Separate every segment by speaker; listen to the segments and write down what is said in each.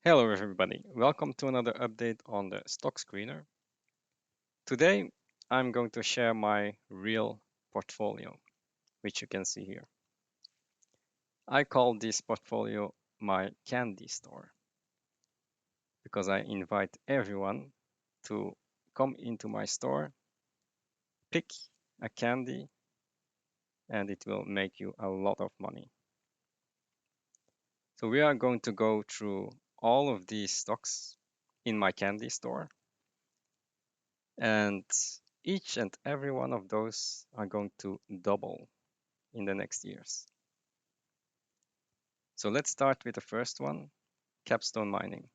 Speaker 1: Hello everybody, welcome to another update on the stock screener. Today I'm going to share my real portfolio, which you can see here. I call this portfolio my candy store because I invite everyone to come into my store, pick a candy, and it will make you a lot of money. So we are going to go through all of these stocks in my candy store, and each and every one of those are going to double in the next years. So let's start with the first one, Capstone Mining.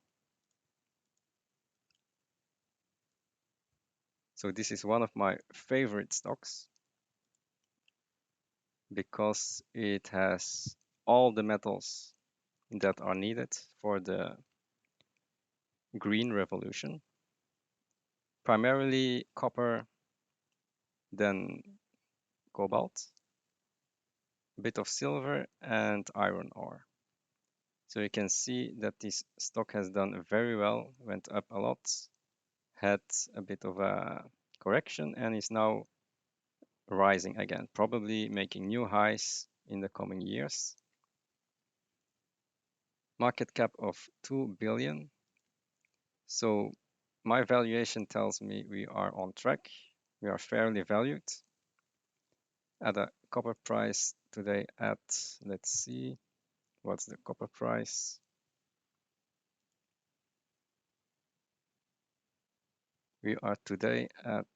Speaker 1: So this is one of my favorite stocks because it has all the metals that are needed for the green revolution. Primarily copper, then cobalt, a bit of silver, and iron ore. So you can see that this stock has done very well, went up a lot, had a bit of a correction, and is now rising again, probably making new highs in the coming years. Market cap of 2 billion. So my valuation tells me we are on track. We are fairly valued at a copper price today at, let's see, what's the copper price? We are today at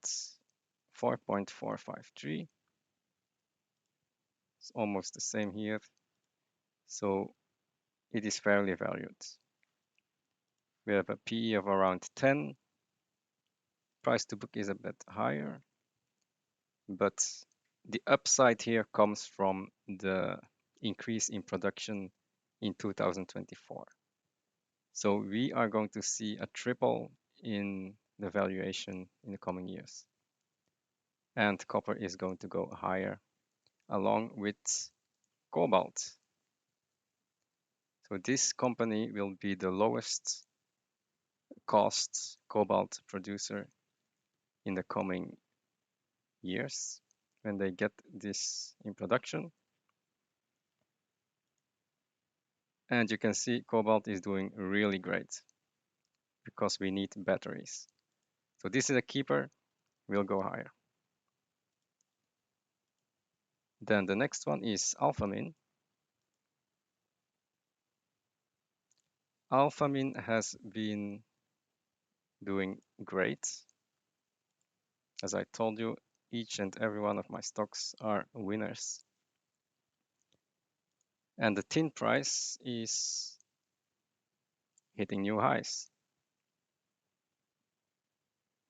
Speaker 1: 4.453. It's almost the same here. So it is fairly valued. We have a PE of around 10. Price to book is a bit higher, but the upside here comes from the increase in production in 2024. So we are going to see a triple in the valuation in the coming years. And copper is going to go higher along with cobalt. So this company will be the lowest cost cobalt producer in the coming years when they get this in production. And you can see cobalt is doing really great because we need batteries. So this is a keeper, will go higher. Then the next one is Alphamin. Alphamin has been doing great. As I told you, each and every one of my stocks are winners. And the tin price is hitting new highs.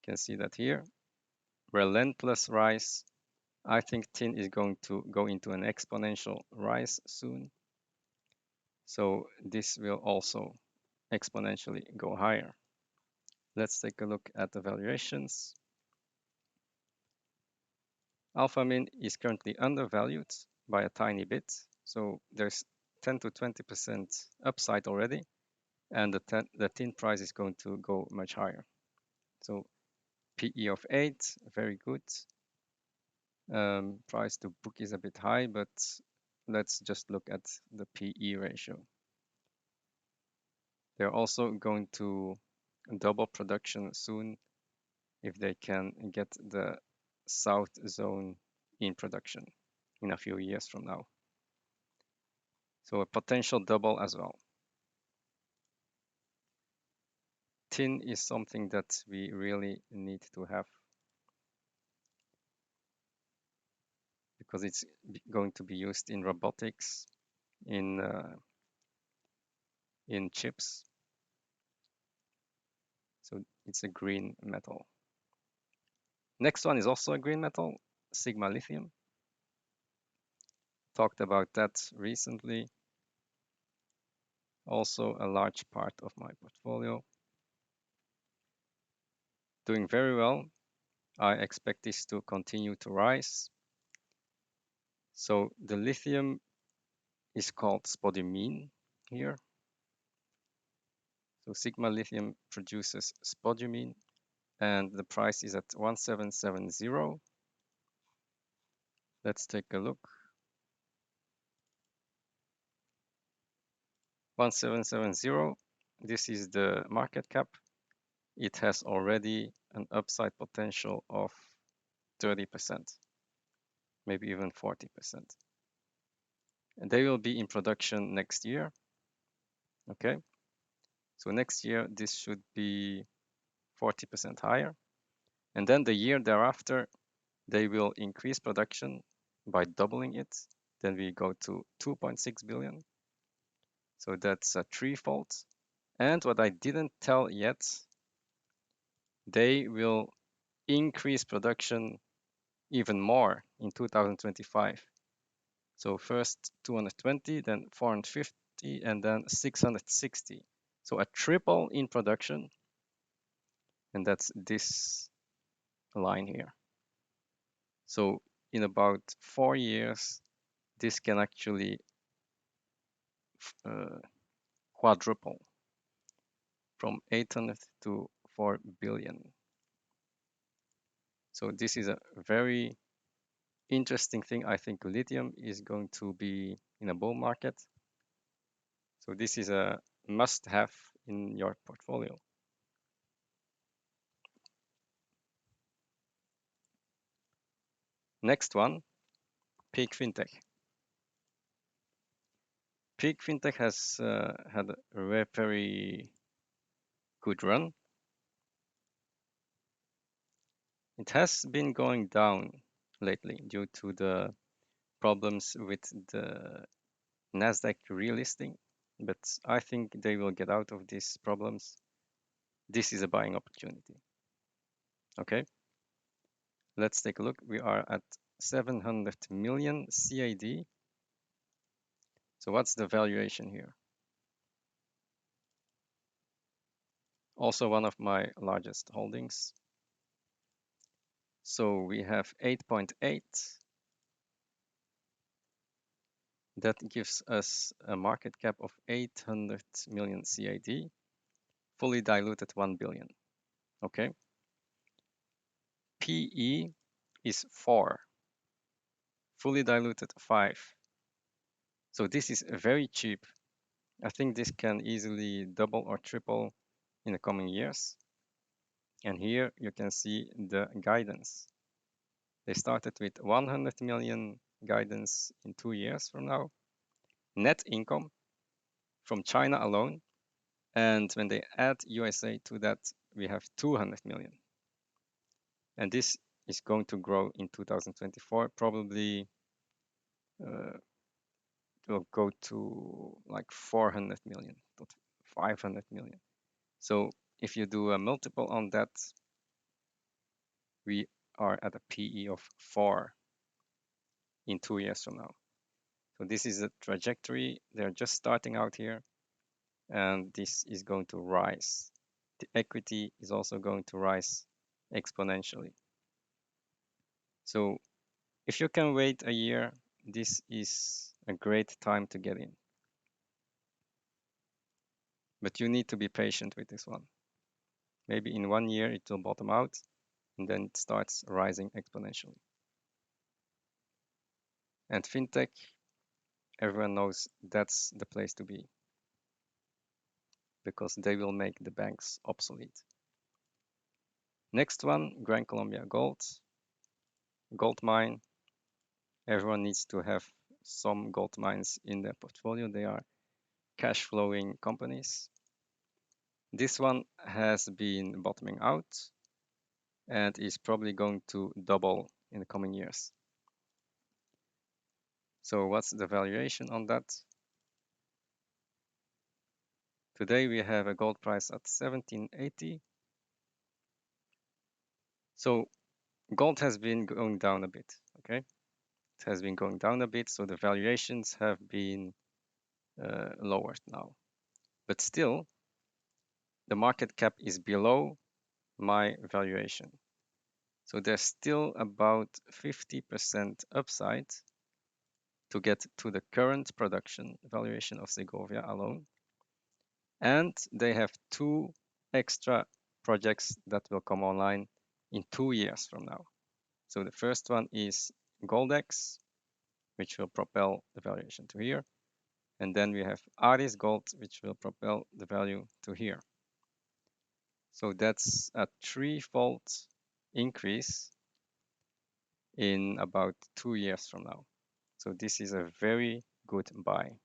Speaker 1: You can see that here. Relentless rise. I think tin is going to go into an exponential rise soon. So this will also exponentially go higher. Let's take a look at the valuations. Alphamin is currently undervalued by a tiny bit. So there's 10 to 20% upside already. And the tin price is going to go much higher. So PE of 8, very good. Price to book is a bit high, but let's just look at the PE ratio. They're also going to double production soon if they can get the south zone in production in a few years from now. So a potential double as well. Tin is something that we really need to have because it's going to be used in robotics, in chips. So it's a green metal. Next one is also a green metal, Sigma Lithium. Talked about that recently. Also a large part of my portfolio. Doing very well. I expect this to continue to rise. So the lithium is called spodumene here. So Sigma Lithium produces spodumene, and the price is at 1770. Let's take a look. 1770. This is the market cap. It has already an upside potential of 30%, maybe even 40%. And they will be in production next year. Okay. So next year, this should be 40% higher. And then the year thereafter, they will increase production by doubling it. Then we go to 2.6 billion. So that's a threefold. And what I didn't tell yet, they will increase production even more in 2025. So first 220, then 450, and then 660. So a triple in production. And that's this line here. So in about 4 years, this can actually quadruple from 800 to 4 billion. So this is a very interesting thing. I think lithium is going to be in a bull market. So this is a must-have in your portfolio. Next one, Peak Fintech. Peak Fintech has had a very good run. It has been going down lately due to the problems with the Nasdaq relisting, but I think they will get out of these problems. This is a buying opportunity. Okay, let's take a look. We are at 700 million CAD. So what's the valuation here? Also one of my largest holdings. So we have 8.8. That gives us a market cap of 800 million CAD, fully diluted 1 billion. Okay. PE is 4, fully diluted 5. So this is very cheap. I think this can easily double or triple in the coming years. And here you can see the guidance. They started with 100 million guidance in 2 years from now. Net income from China alone. And when they add USA to that, we have 200 million. And this is going to grow in 2024. Probably will go to like 400 million, 500 million. So if you do a multiple on that, we are at a PE of 4 in 2 years from now. So this is a trajectory. They're just starting out here, and this is going to rise. The equity is also going to rise exponentially. So if you can wait a year, this is a great time to get in. But you need to be patient with this one. Maybe in 1 year it will bottom out, and then it starts rising exponentially. And fintech, everyone knows that's the place to be, because they will make the banks obsolete. Next one, Gran Colombia Gold. Goldmine. Everyone needs to have some gold mines in their portfolio. They are cash flowing companies. This one has been bottoming out and is probably going to double in the coming years. So what's the valuation on that? Today we have a gold price at 1780. So gold has been going down a bit, okay? It has been going down a bit, so the valuations have been lowered now. But still, the market cap is below my valuation. So there's still about 50% upside to get to the current production valuation of Segovia alone. And they have 2 extra projects that will come online in 2 years from now. So the first one is Goldex, which will propel the valuation to here. And then we have Aris Gold, which will propel the value to here. So that's a 3-fold increase in about 2 years from now. So this is a very good buy.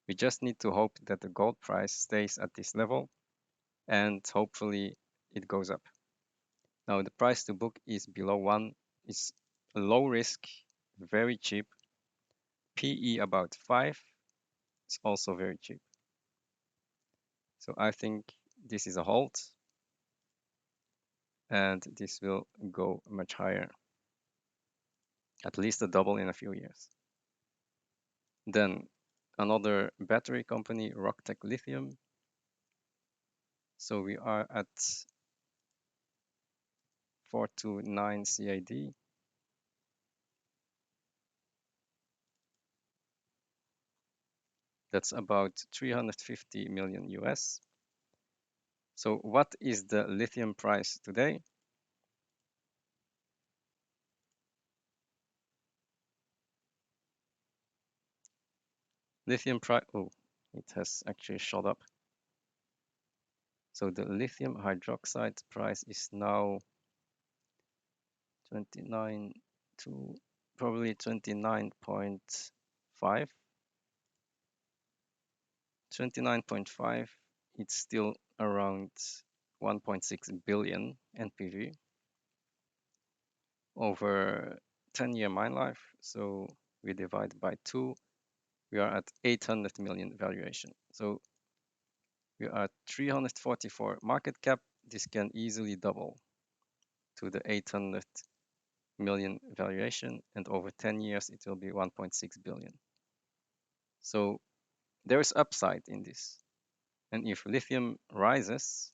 Speaker 1: We just need to hope that the gold price stays at this level and hopefully it goes up. Now the price to book is below 1, it's low risk, very cheap. PE about 5, it's also very cheap. So I think this is a hold and this will go much higher, at least a double in a few years. Then another battery company, Rocktec Lithium. So we are at 429 CAD. That's about 350 million US. So what is the lithium price today? Lithium price, oh, it has actually shot up. So the lithium hydroxide price is now 29 to probably 29.5. 29.5, it's still around 1.6 billion NPV over 10-year mine life. So we divide by 2, we are at 800 million valuation. So we are at 344 market cap. This can easily double to the 800 million valuation, and over 10 years it will be 1.6 billion. So there is upside in this. And if lithium rises,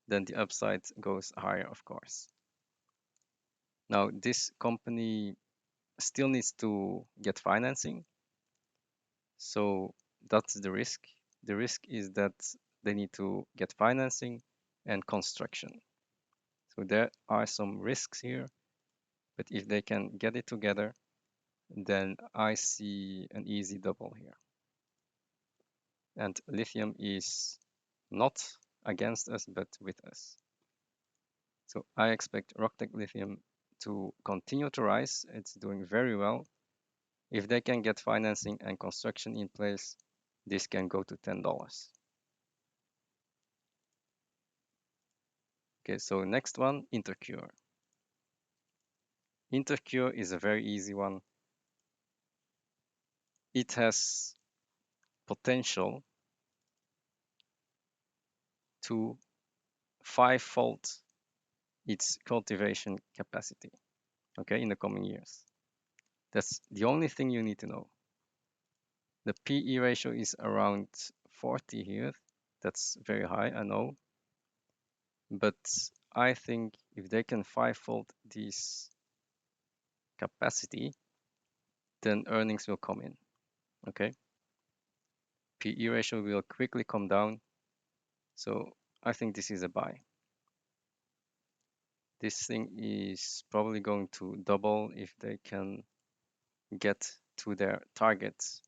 Speaker 1: then the upside goes higher, of course. Now, this company still needs to get financing. So that's the risk. The risk is that they need to get financing and construction. So there are some risks here, but if they can get it together, then I see an easy double here. And lithium is not against us, but with us. So I expect Rocktec Lithium to continue to rise. It's doing very well. If they can get financing and construction in place, this can go to $10. Okay, so next one, INCR. INCR is a very easy one. It has potential to 5-fold its cultivation capacity, okay, in the coming years. That's the only thing you need to know. The PE ratio is around 40 here. That's very high, I know. But I think if they can 5-fold this capacity, then earnings will come in, okay? PE ratio will quickly come down. So I think this is a buy. This thing is probably going to double if they can get to their targets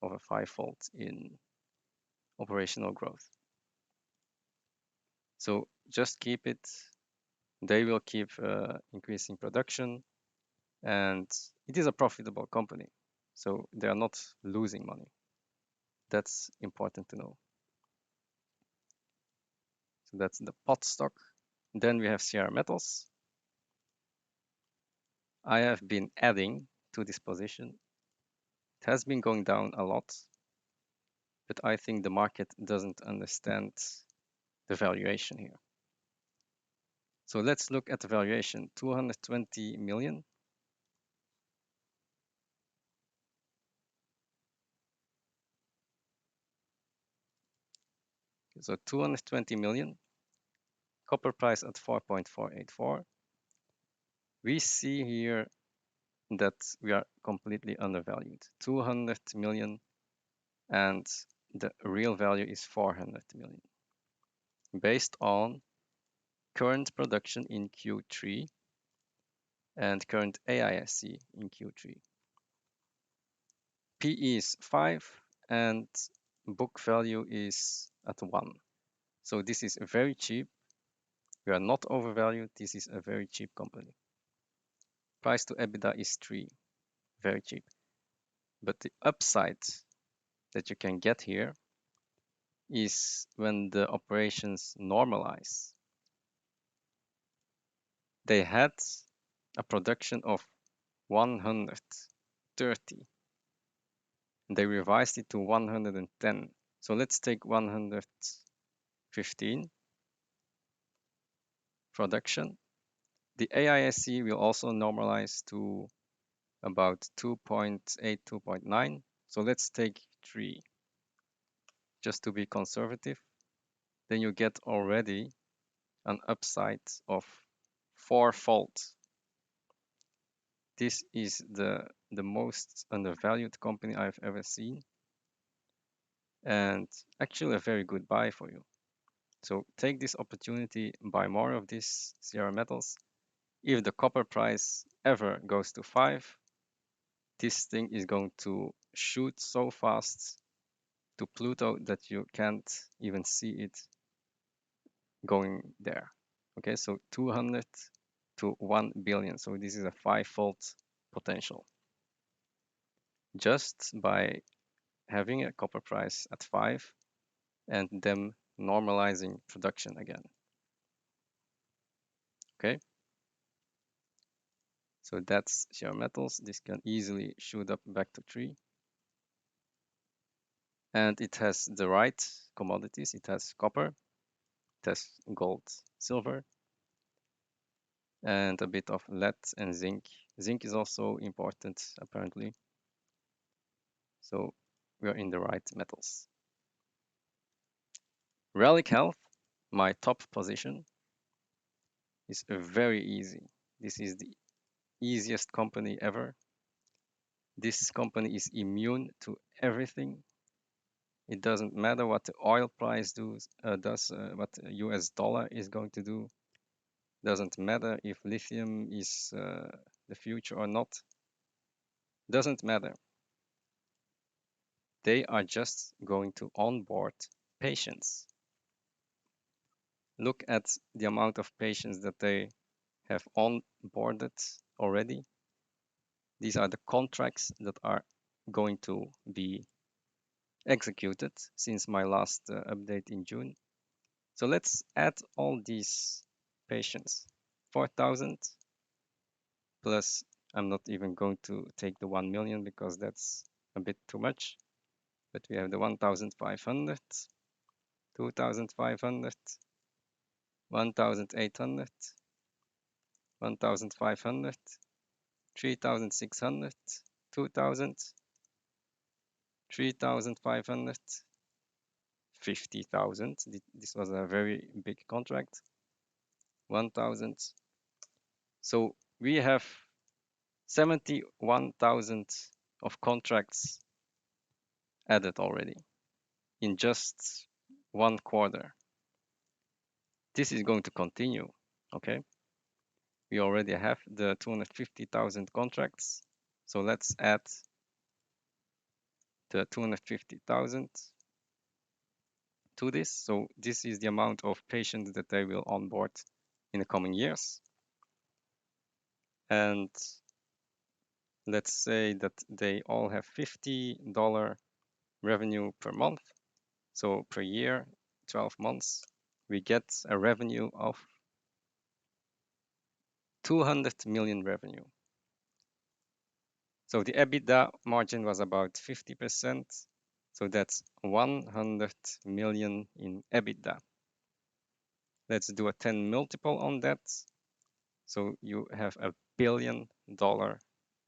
Speaker 1: of a 5-fold in operational growth. So just keep it. They will keep increasing production, and it is a profitable company. So they are not losing money. That's important to know. So that's the pot stock. Then we have Sierra Metals. I have been adding to this position. It has been going down a lot, but I think the market doesn't understand the valuation here. So let's look at the valuation, 220 million. So 220 million, copper price at 4.484. We see here that we are completely undervalued. 200 million, and the real value is 400 million based on current production in Q3 and current AISC in Q3. PE is 5 and book value is at 1. So this is very cheap. We are not overvalued. This is a very cheap company. Price to EBITDA is 3, very cheap. But the upside that you can get here is when the operations normalize. They had a production of 130. They revised it to 110. So let's take 115 production. The AISC will also normalize to about 2.8, 2.9. So let's take 3 just to be conservative. Then you get already an upside of 4-fold. This is the most undervalued company I've ever seen, and actually a very good buy for you. So take this opportunity, buy more of these Sierra metals. If the copper price ever goes to 5, this thing is going to shoot so fast to Pluto that you can't even see it going there. Okay, so 200 to 1 billion. So this is a 5-fold potential just by having a copper price at 5 and them normalizing production again. Okay, so that's Sierra metals. This can easily shoot up back to 3. And it has the right commodities. It has copper, it has gold, silver, and a bit of lead and zinc. Zinc is also important, apparently. So we are in the right metals. Relic Health, my top position, is very easy. This is the easiest company ever. This company is immune to everything. It doesn't matter what the oil price does, what the US dollar is going to do. Doesn't matter if lithium is the future or not. Doesn't matter. They are just going to onboard patients. Look at the amount of patients that they have onboarded already. These are the contracts that are going to be executed since my last update in June. So let's add all these patients. 4,000 plus, I'm not even going to take the 1 million because that's a bit too much. But we have the 1,500, 2,500, 1,800, 1,500, 3,600, 2,000, 3,500, 50,000. This was a very big contract. 1,000. So we have 71,000 of contracts added already in just 1 quarter. This is going to continue, okay? We already have the 250,000 contracts. So let's add the 250,000 to this. So this is the amount of patients that they will onboard in the coming years. And let's say that they all have $50 revenue per month. So per year, 12 months, we get a revenue of 200 million revenue. So the EBITDA margin was about 50%. So that's 100 million in EBITDA. Let's do a 10 multiple on that. So you have a $1 billion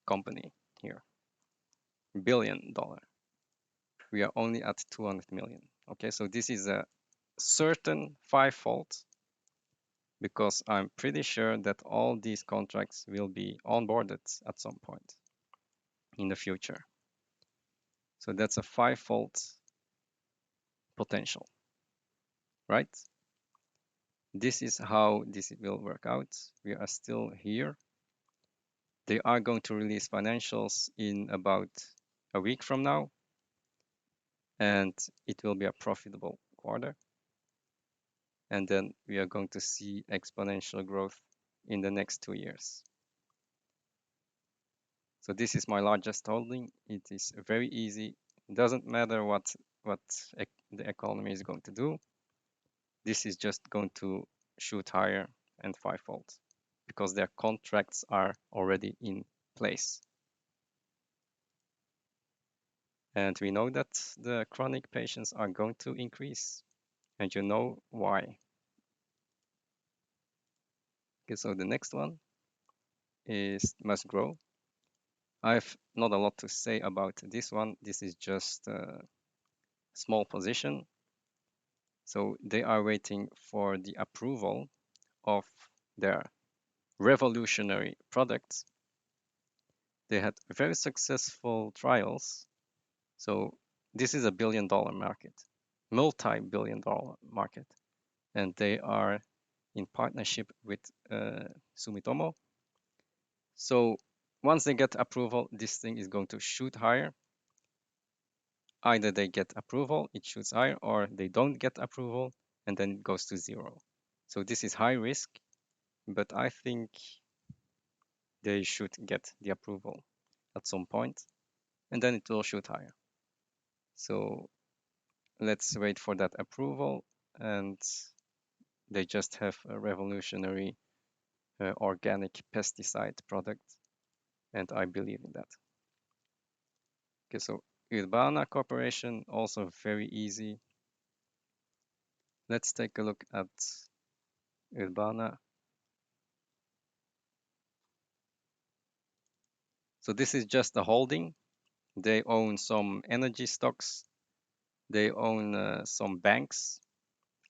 Speaker 1: company here. $1 billion. We are only at 200 million. Okay, so this is a certain 5-fold because I'm pretty sure that all these contracts will be onboarded at some point in the future. So that's a 5-fold potential, right? This is how this will work out. We are still here. They are going to release financials in about a week from now, and it will be a profitable quarter. And then we are going to see exponential growth in the next 2 years. So this is my largest holding. It is very easy. It doesn't matter what the economy is going to do. This is just going to shoot higher and fivefold because their contracts are already in place. And we know that the chronic patients are going to increase, and you know why. Okay, so the next one is MustGrow. I've not a lot to say about this one. This is just a small position. So they are waiting for the approval of their revolutionary products. They had very successful trials. So this is a billion-dollar market, multi-billion-dollar market. And they are in partnership with Sumitomo. So once they get approval, this thing is going to shoot higher. Either they get approval, it shoots higher, or they don't get approval, and then it goes to zero. So this is high risk, but I think they should get the approval at some point, and then it will shoot higher. So let's wait for that approval, and they just have a revolutionary organic pesticide product, and I believe in that. Okay, so Urbana Corporation, also very easy. Let's take a look at Urbana. So this is just a holding. They own some energy stocks. They own some banks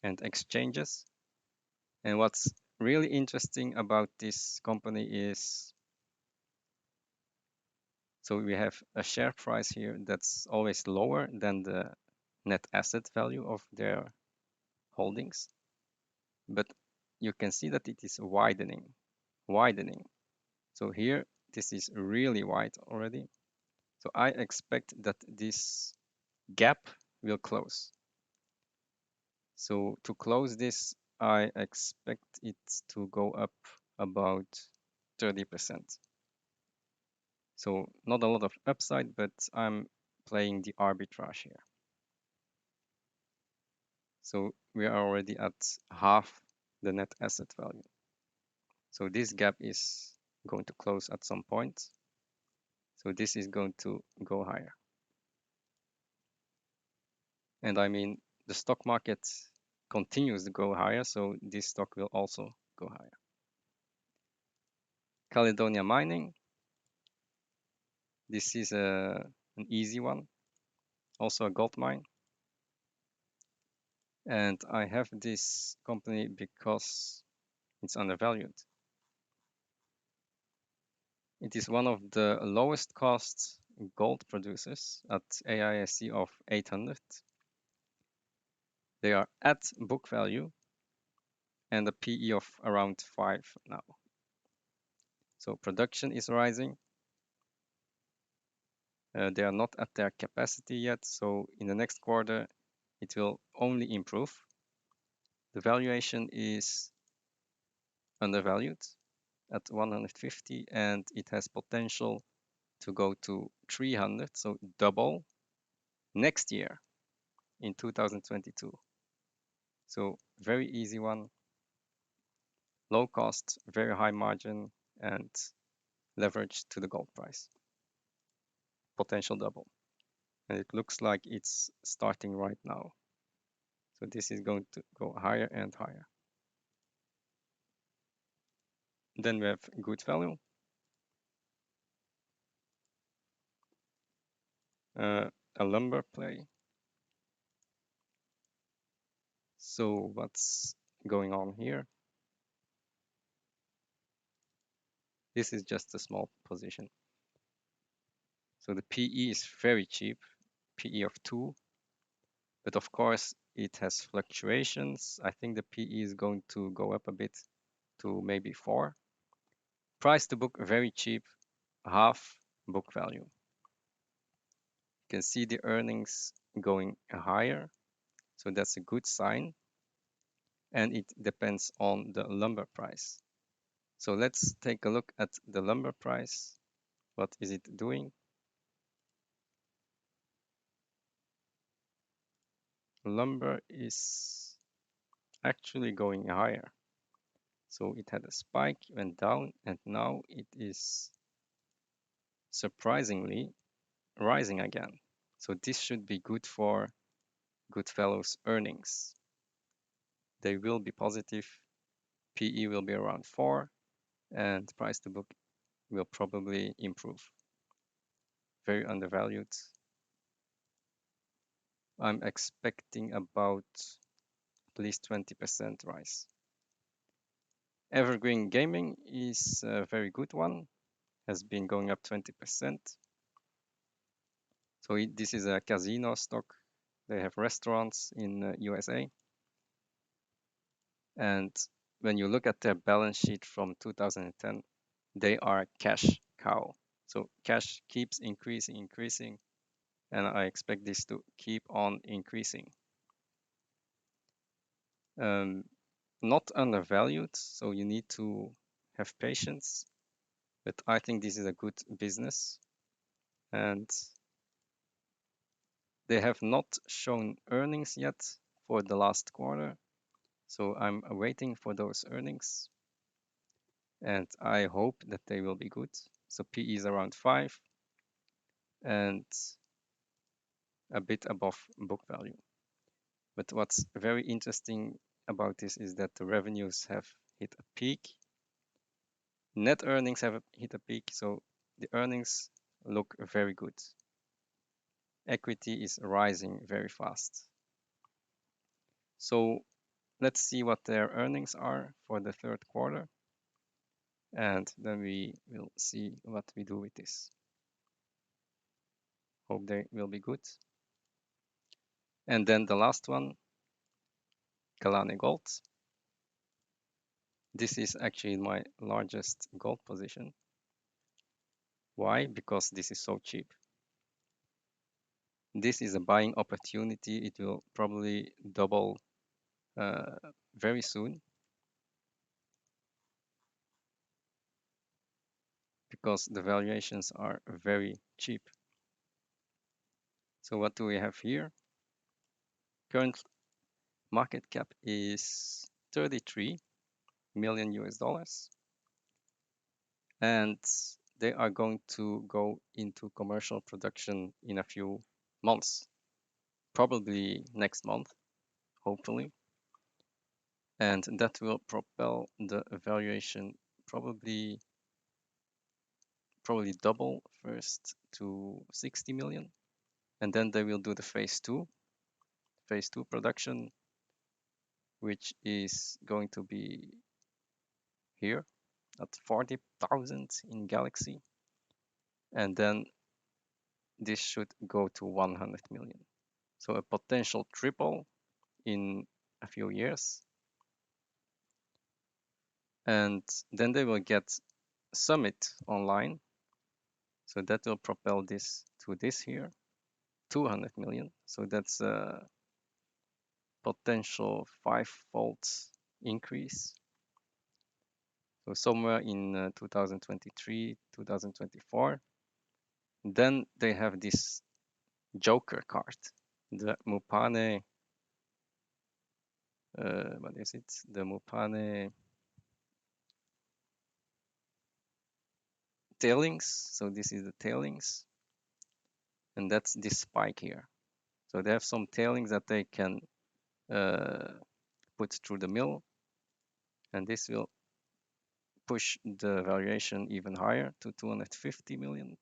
Speaker 1: and exchanges. And what's really interesting about this company is, so we have a share price here that's always lower than the net asset value of their holdings. But you can see that it is widening. So here, this is really wide already. So I expect that this gap will close. So to close this, I expect it to go up about 30%. So not a lot of upside, but I'm playing the arbitrage here. So we are already at half the net asset value. So this gap is going to close at some point. So this is going to go higher. And I mean, the stock market continues to go higher, so this stock will also go higher. Caledonia Mining. This is an easy one, also a gold mine. And I have this company because it's undervalued. It is one of the lowest cost gold producers at AISC of 800. They are at book value and a PE of around 5 now. So production is rising. They are not at their capacity yet, so in the next quarter, it will only improve. The valuation is undervalued at 150, and it has potential to go to 300, so double next year in 2022. So very easy one, low cost, very high margin, and leverage to the gold price. Potential double. And it looks like it's starting right now. So this is going to go higher and higher. Then we have good value. A lumber play. So what's going on here? This is just a small position. So the PE is very cheap, PE of 2, But of course, it has fluctuations. I think the PE is going to go up a bit to maybe 4. Price to book very cheap, half book value. You can see the earnings going higher, so that's a good sign. And it depends on the lumber price. So let's take a look at the lumber price. What is it doing? Lumber is actually going higher. So it had a spike, went down, and now it is surprisingly rising again. So this should be good for Goodfellow's earnings. They will be positive. PE will be around 4, and price to book will probably improve. Very undervalued. I'm expecting about at least 20% rise. Evergreen Gaming is a very good one, has been going up 20%. So this is a casino stock. They have restaurants in USA. And when you look at their balance sheet from 2010, they are a cash cow. So cash keeps increasing, and I expect this to keep on increasing. Not undervalued, so you need to have patience, but I think this is a good business, and they have not shown earnings yet for the last quarter, so I'm waiting for those earnings, and I hope that they will be good. So PE is around 5 and a bit above book value. But what's very interesting about this is that the revenues have hit a peak. Net earnings have hit a peak, so the earnings look very good. Equity is rising very fast. So let's see what their earnings are for the third quarter, and then we will see what we do with this. Hope they will be good. And then the last one, Kalane Gold. This is actually my largest gold position. Why? Because this is so cheap. This is a buying opportunity. It will probably double very soon, because the valuations are very cheap. So what do we have here? Current market cap is 33 million US dollars, and they are going to go into commercial production in a few months, probably next month, hopefully, and that will propel the valuation probably double first to 60 million, and then they will do the phase two production, which is going to be here at 40,000 in Galaxy, and then this should go to 100 million. So a potential triple in a few years. And then they will get Summit online. So that will propel this to this here, 200 million. So that's a potential 5-fold increase. So somewhere in 2023, 2024. Then they have this Joker card, the Mupane, what is it? The Mupane tailings. So this is the tailings, and that's this spike here. So they have some tailings that they can put through the mill, and this will push the valuation even higher to 250 million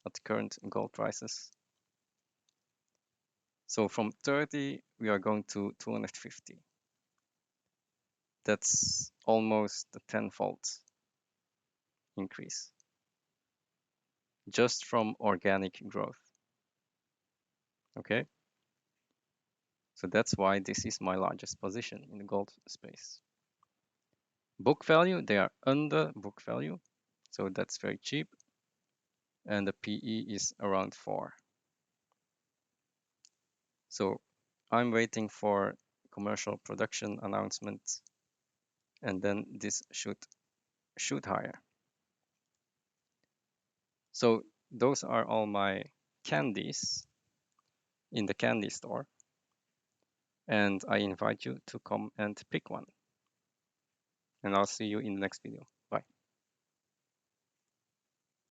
Speaker 1: at current gold prices. So from 30 we are going to 250. That's almost a 10-fold increase just from organic growth. Okay, So that's why this is my largest position in the gold space. Book value, they are under book value. So that's very cheap. And the PE is around 4. So I'm waiting for commercial production announcements, and then this should shoot higher. So those are all my candies in the candy store. And I invite you to come and pick one. And I'll see you in the next video.